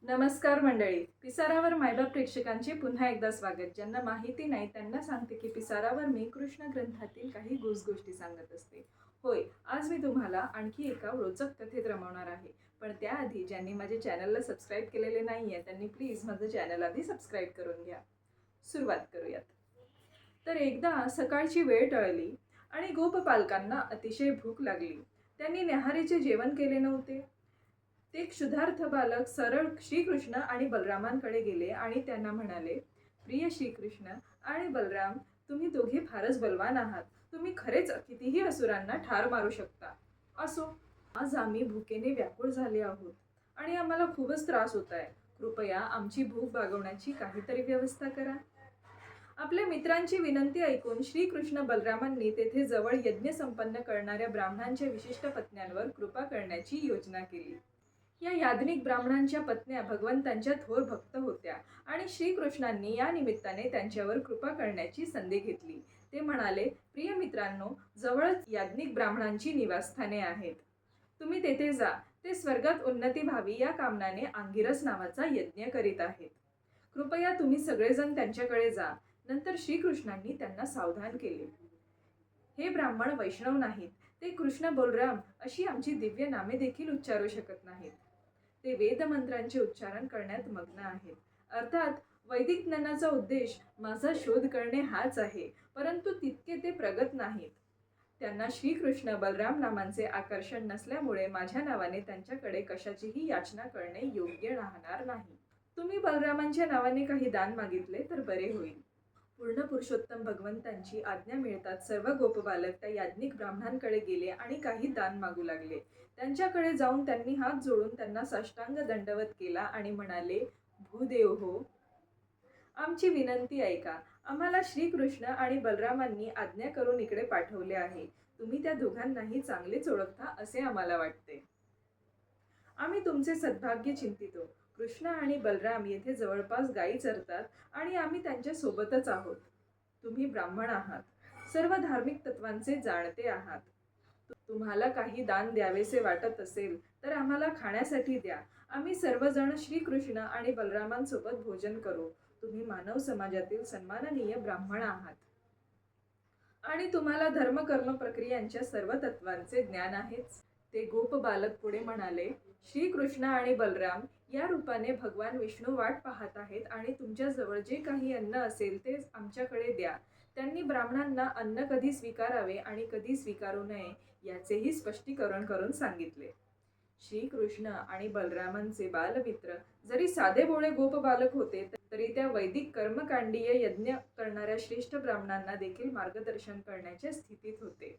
नमस्कार मंडळी. पिसारावर मायबाप प्रेक्षकांचे पुन्हा एकदा स्वागत. ज्यांना माहिती नाही त्यांना सांगते की पिसारावर मी कृष्ण ग्रंथातील काही गोष्टी सांगत असते. होय, आज मी तुम्हाला आणखी एका रोचक कथेत रमवणार आहे. पण त्याआधी ज्यांनी माझ्या चॅनलला सबस्क्राईब केलेले नाहीये त्यांनी प्लीज माझं चॅनल आधी सबस्क्राईब करून घ्या. सुरुवात करूयात. तर एकदा सकाळची वेळ टळली आणि गोपपालकांना अतिशय भूक लागली. त्यांनी न्याहारीचे जेवण केले नव्हते. ते क्षुधार्थ बालक सरळ श्रीकृष्ण आणि बलरामांकडे गेले आणि त्यांना म्हणाले, प्रिय श्रीकृष्ण आणि बलराम, तुम्ही दोघे फारच बलवान आहात. तुम्ही खरेच कितीही असुरांना ठार मारू शकता. असो, आज आम्ही भुकेने व्याकुळ झाले आहोत आणि आम्हाला खूपच त्रास होत आहे. कृपया आमची भूक भागवण्याची काहीतरी व्यवस्था करा. आपल्या मित्रांची विनंती ऐकून श्रीकृष्ण बलरामांनी तेथे जवळ यज्ञ संपन्न करणाऱ्या ब्राह्मणांच्या विशिष्ट पत्न्यांवर कृपा करण्याची योजना केली. या याज्ञिक ब्राह्मणांच्या पत्न्या भगवंतांच्या थोर भक्त होत्या आणि श्रीकृष्णांनी या निमित्ताने त्यांच्यावर कृपा करण्याची संधी घेतली. ते म्हणाले, प्रिय मित्रांनो, जवळच याज्ञिक ब्राह्मणांची निवासस्थाने आहेत. तुम्ही तेथे जा. ते स्वर्गात उन्नती व्हावी या कामनाने अंगिरस नावाचा यज्ञ करीत आहेत. कृपया तुम्ही सगळेजण त्यांच्याकडे जा. नंतर श्रीकृष्णांनी त्यांना सावधान केले. हे ब्राह्मण वैष्णव नाहीत. ते कृष्ण बलराम अशी आमची दिव्य नामे देखील उच्चारू शकत नाहीत. ते वेदमंत्रांचे उच्चारण करण्यात मग्न आहेत. अर्थात वैदिक ज्ञानाचा उद्देश माझा शोध करणे हाच आहे, परंतु तितके ते प्रगत नाहीत. त्यांना श्रीकृष्ण बलराम नामांचे आकर्षण नसल्यामुळे माझ्या नावाने त्यांच्याकडे कशाचीही याचना करणे योग्य राहणार नाही. तुम्ही बलरामांच्या नावाने काही दान मागितले तर बरे होईल. पूर्ण पुरुषोत्तम भगवंतांची आज्ञा मिळतात सर्व गोपबालक त्या याज्ञिक ब्राह्मणांकडे गेले आणि काही दान मागू लागले. त्यांच्याकडे जाऊन त्यांनी हात जोडून त्यांना साष्टांग दंडवत केला आणि म्हणाले, भूदेव हो, आमची विनंती ऐका. आम्हाला श्रीकृष्ण आणि बलरामांनी आज्ञा करून इकडे पाठवले आहे. तुम्ही त्या दोघांनाही चांगलेच ओळखता असे आम्हाला वाटते. आम्ही तुमचे सद्भाग्य चिंतितो. कृष्ण आणि बलराम येथे जवळपास गायी चरतात आणि आम्ही त्यांच्या सोबतच आहोत. तुम्ही ब्राह्मण आहात, सर्व धार्मिक तत्वांचे जाणते आहात. तुम्हाला काही दान द्यावेसे वाटत असेल तर आम्हाला खाण्यासाठी द्या. आम्ही सर्वजण श्रीकृष्ण आणि बलरामांसोबत भोजन करू. तुम्ही मानव समाजातील सन्माननीय ब्राह्मण आहात आणि तुम्हाला धर्म कर्म प्रक्रियांच्या सर्व तत्वांचे ज्ञान आहेच. ते गोप बालक पुढे म्हणाले, श्रीकृष्ण आणि बलराम या रूपाने भगवान विष्णू वाट पाहत आहेत आणि तुमच्याजवळ जे काही अन्न असेल ते आमच्याकडे द्या. त्यांनी ब्राह्मणांना अन्न कधी स्वीकारावे आणि कधी स्वीकारू नये याचेही स्पष्टीकरण करून सांगितले. श्रीकृष्ण आणि बलरामांचे बालमित्र जरी साधे भोळे गोप बालक होते तरी त्या वैदिक कर्मकांडीय यज्ञ करणाऱ्या श्रेष्ठ ब्राह्मणांना देखील मार्गदर्शन करण्याच्या स्थितीत होते.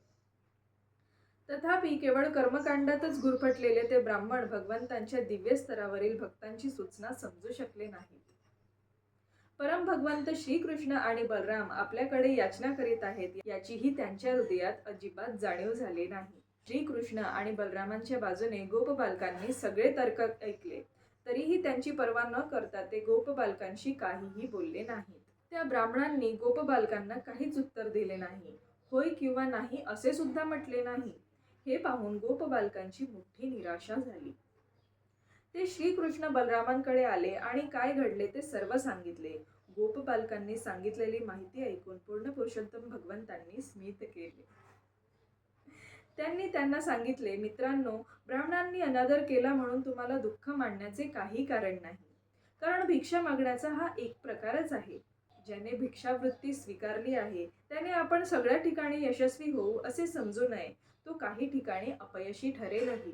तथापि केवळ कर्मकांडातच गुरफटलेले ते ब्राह्मण भगवंतांच्या दिव्य स्तरावरील भक्तांची सूचना समजू शकले नाहीत. परम भगवंत श्रीकृष्ण आणि बलराम आपल्याकडे याचना करीत आहेत याचीही त्यांच्या हृदयात अजिबात जाणीव झाली नाही. श्रीकृष्ण आणि बलरामांच्या बाजूने गोपबालकांनी सगळे तर्क ऐकले, तरीही त्यांची पर्वा न करता ते गोपबालकांशी काहीही बोलले नाहीत. त्या ब्राह्मणांनी गोपबालकांना काहीच उत्तर दिले नाही. होय किंवा नाही असे सुद्धा म्हटले नाही. हे पाहून गोपबालकांची मोठी निराशा झाली. ते श्रीकृष्ण बलरामांकडे आले आणि काय घडले ते सर्व सांगितले. गोपबालकांनी सांगितलेली माहिती ऐकून पूर्ण पुरुषोत्तम भगवंतांनी स्मित केले. त्यांनी त्यांना सांगितले, मित्रांनो, ब्राह्मणांनी अनादर केला म्हणून तुम्हाला दुःख मानण्याचे काही कारण नाही. कारण भिक्षा मागण्याचा हा एक प्रकारच आहे. ज्याने भिक्षावृत्ती स्वीकारली आहे त्याने आपण सगळ्या ठिकाणी यशस्वी होऊ असे समजू नये. तो काही ठिकाणी अपयशी ठरेलही,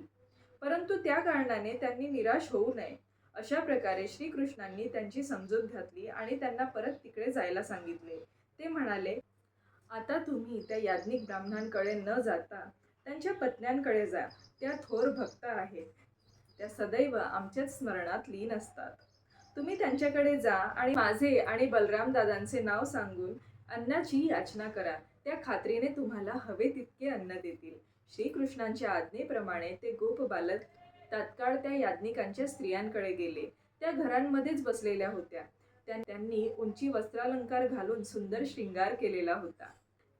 परंतु त्या कारणाने त्यांनी निराश होऊ नये. अशा प्रकारे श्रीकृष्णांनी त्यांची समजूत घातली आणि त्यांना परत तिकडे जायला सांगितले. ते म्हणाले, आता तुम्ही त्या याज्ञिक ब्राह्मणांकडे न जाता त्यांच्या पत्न्यांकडे जा. त्या थोर भक्त आहेत. त्या सदैव आमच्याच स्मरणात लीन असतात. तुम्ही त्यांच्याकडे जा आणि माझे आणि बलराम दादांचे नाव सांगून अन्नाची याचना करा. त्या खात्रीने तुम्हाला हवे तितके अन्न देतील. श्रीकृष्णांच्या आज्ञेप्रमाणे ते गोप बालक तात्काळ त्या याज्ञिकांच्या स्त्रियांकडे गेले. त्या घरांमध्येच बसलेल्या होत्या. त्यांनी उंची वस्त्रालंकार घालून सुंदर श्रृंगार केलेला होता.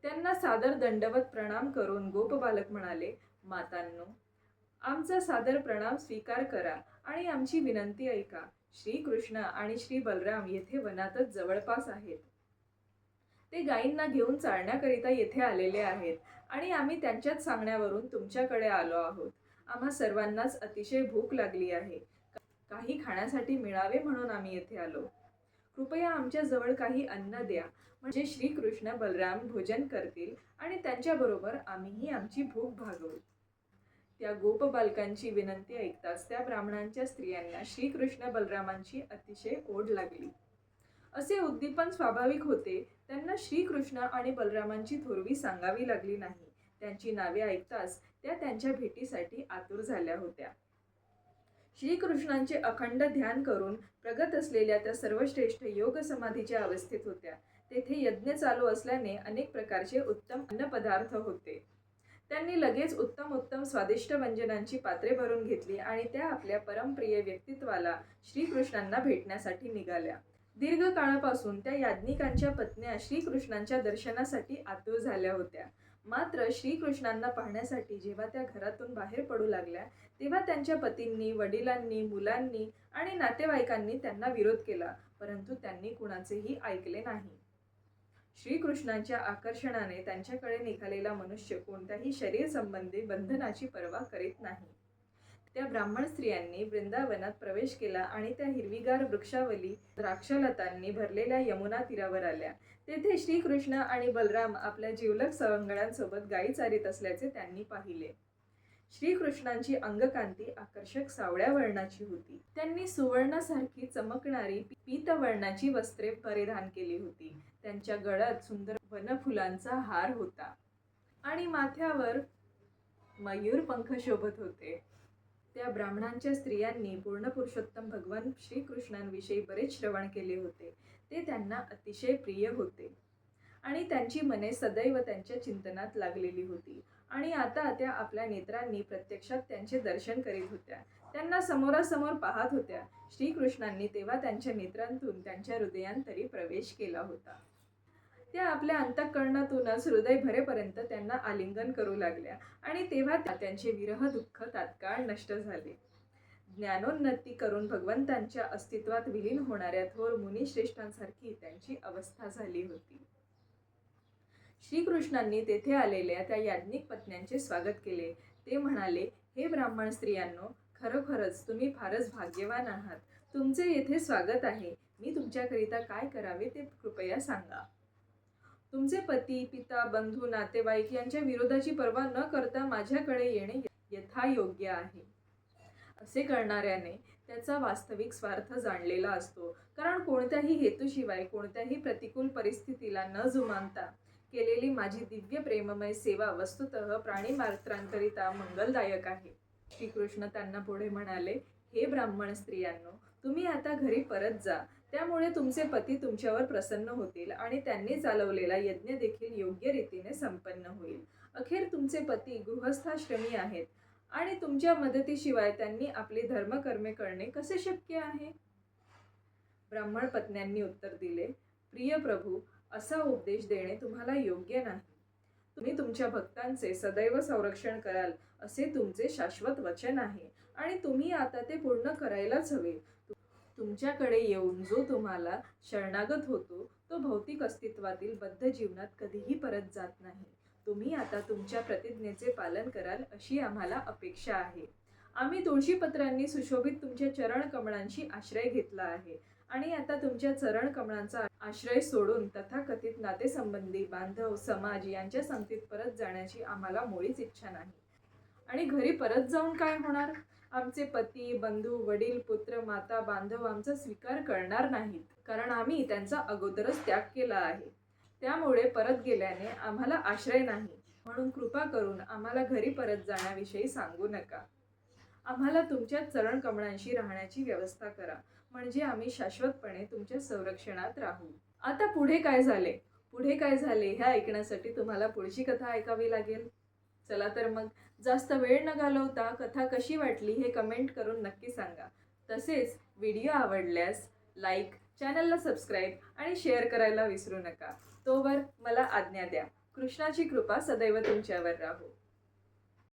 त्यांना सादर दंडवत प्रणाम करून गोप बालक म्हणाले, मातांनो, आमचा सादर प्रणाम स्वीकार करा आणि आमची विनंती ऐका. श्रीकृष्ण आणि श्री बलराम येथे वनातच जवळपास आहेत. ते गायींना घेऊन चालण्याकरिता येथे आलेले आहेत आणि आम्ही त्यांच्याच सांगण्यावरून तुमच्याकडे आलो आहोत. आम्हा सर्वांनाच अतिशय भूक लागली आहे. काही खाण्यासाठी मिळावे म्हणून आम्ही येथे आलो. कृपया आमच्या जवळ काही अन्न द्या, म्हणजे श्रीकृष्ण बलराम भोजन करतील आणि त्यांच्याबरोबर आम्हीही आमची भूक भागवू. त्या गोप बालकांची विनंती ऐकताच त्या ब्राह्मणांच्या स्त्रियांना श्रीकृष्ण बलरामांची अतिशय ओढ लागली. असे उद्दीपन स्वाभाविक होते. त्यांना श्रीकृष्ण आणि बलरामांची थोरवी सांगावी लागली नाही. त्यांची नावे ऐकताच त्या त्यांच्या भेटीसाठी आतुर झाल्या होत्या. श्रीकृष्णांचे अखंड ध्यान करून प्रगत असलेल्या त्या सर्वश्रेष्ठ योग समाधीच्या अवस्थेत होत्या. तेथे यज्ञ चालू असल्याने अनेक प्रकारचे उत्तम अन्नपदार्थ होते. त्यांनी लगेच उत्तम स्वादिष्ट व्यंजनांची पात्रे भरून घेतली आणि त्या आपल्या परमप्रिय व्यक्तित्वाला श्रीकृष्णांना भेटण्यासाठी निघाल्या. दीर्घ काळापासून त्या याज्ञिकांच्या पत्न्या श्रीकृष्णांच्या दर्शनासाठी आतुर झाल्या होत्या. मात्र श्रीकृष्णांना पाहण्यासाठी जेव्हा त्या घरातून बाहेर पडू लागल्या तेव्हा त्यांच्या पतींनी, वडिलांनी, मुलांनी आणि नातेवाईकांनी त्यांना विरोध केला, परंतु त्यांनी कुणाचेही ऐकले नाही. श्रीकृष्णांच्या आकर्षणाने त्यांच्याकडे निघालेला मनुष्य कोणत्याही शरीर संबंधी बंधनाची पर्वा करीत नाही. त्या ब्राह्मण स्त्रियांनी वृंदावनात प्रवेश केला आणि त्या हिरवीगार वृक्षावली द्राक्षलतांनी भरलेल्या यमुना तीरावर आल्या. तेथे श्रीकृष्ण आणि बलराम आपल्या जिवलग सवंगड्यांसोबत गायी चारीत असल्याचे त्यांनी पाहिले. श्रीकृष्णांची अंगकांती आकर्षक सावळ्या वर्णाची होती. त्यांनी सुवर्णासारखी चमकणारी पीतवर्णाची वस्त्रे परिधान केली होती. त्यांच्या गळ्यात सुंदर वनफुलांचा हार होता आणि माथ्यावर मयूर पंख शोभत होते. त्या ब्राह्मणांच्या स्त्रियांनी पूर्ण पुरुषोत्तम भगवान श्रीकृष्णांविषयी बरेच श्रवण केले होते. ते त्यांना अतिशय प्रिय होते आणि त्यांची मने सदैव त्यांच्या चिंतनात लागलेली होती आणि आता त्या आपल्या नेत्रांनी प्रत्यक्षात त्यांचे दर्शन करीत होत्या. त्यांना समोरासमोर पाहत होत्या. श्रीकृष्णांनी तेव्हा त्यांच्या नेत्रांतून त्यांच्या हृदयांतरी प्रवेश केला होता. त्या आपल्या अंतःकरणातूनच हृदय भरेपर्यंत त्यांना आलिंगन करू लागल्या आणि तेव्हा त्यांचे विरह दुःख तात्काळ नष्ट झाले. ज्ञानोन्नती करून भगवंतांच्या अस्तित्वात विलीन होणाऱ्या थोर मुनिश्रेष्ठांसारखी त्यांची अवस्था झाली होती. श्रीकृष्णांनी तेथे आलेल्या त्या याज्ञिक पत्न्यांचे स्वागत केले. ते म्हणाले, हे ब्राह्मण स्त्रियांनो, खरोखरच तुम्ही फारच भाग्यवान आहात. तुमचे येथे स्वागत आहे. मी तुमच्याकरिता काय करावे ते कृपया सांगा. तुमचे पती, पिता, बंधू, नातेवाईक यांच्या विरोधाची पर्वा न करता माझ्याकडे येणे यथायोग्य आहे. असे करणाऱ्याने त्याचा वास्तविक स्वार्थ जाणलेला असतो. कारण कोणत्याही हेतूशिवाय कोणत्याही प्रतिकूल परिस्थितीला न जुमानता केलेली माझी दिव्य प्रेममय सेवा वस्तुतः प्राणीमात्रांकरिता मंगलदायक आहे. श्रीकृष्ण त्यांना पुढे म्हणाले, हे ब्राह्मण स्त्रियांनो, तुम्ही आता घरी परत जा. त्यामुळे तुमचे पती तुमच्यावर प्रसन्न होतील आणि त्यांनी चालवलेला यज्ञ देखील योग्य रीतीने संपन्न होईल. अखेर तुमचे पती गृहस्थाश्रमी आहेत आणि तुमच्या मदतीशिवाय त्यांनी आपली धर्मकर्मे करणे कसे शक्य आहे? ब्राह्मण पत्न्यांनी उत्तर दिले, प्रिय प्रभू, असा उपदेश देणे तुम्हाला योग्य नाही. तुम्ही तुमच्या भक्तांचे सदैव संरक्षण कराल असे तुमचे शाश्वत वचन आहे आणि तुम्ही आता ते पूर्ण करायलाच हवे. तुमच्याकडे येऊन जो तुम्हाला शरणागत होतो तो भौतिक अस्तित्वातील बद्ध जीवनात कधीही परत जात नाही. तुम्ही आता तुमच्या प्रतिज्ञेचे पालन कराल अशी आम्हाला अपेक्षा आहे. आम्ही तुळशीपत्रांनी सुशोभित तुमच्या चरण कमळांशी आश्रय घेतला आहे आणि आता तुमच्या चरण कमळांचा आश्रय सोडून तथाकथित नातेसंबंधी, बांधव, समाज यांच्या संगतीत परत जाण्याची आम्हाला मुळीच इच्छा नाही. आणि घरी परत जाऊन काय होणार? आमचे पती, बंधू, वडील, पुत्र, माता, बांधव आमचा स्वीकार करणार नाहीत, कारण आम्ही त्यांचा अगोदरच त्याग केला आहे. त्यामुळे परत गेल्याने आम्हाला आश्रय नाही. म्हणून कृपा करून आम्हाला घरी परत जाण्याविषयी सांगू नका. आम्हाला तुमच्या चरण कमळांशी राहण्याची व्यवस्था करा, म्हणजे आम्ही शाश्वतपणे तुमच्या संरक्षणात राहू. आता पुढे काय झाले हे ऐकण्यासाठी तुम्हाला पुढची कथा ऐकावी लागेल. चला तर मग जास्त वेळ न घालवता कथा कशी वाटली हे कमेंट करून नक्की सांगा. तसेच व्हिडिओ आवडल्यास लाईक, चॅनलला सबस्क्राईब आणि शेअर करायला विसरू नका. तोवर मला आज्ञा द्या. कृष्णाची कृपा सदैव तुमच्यावर राहो.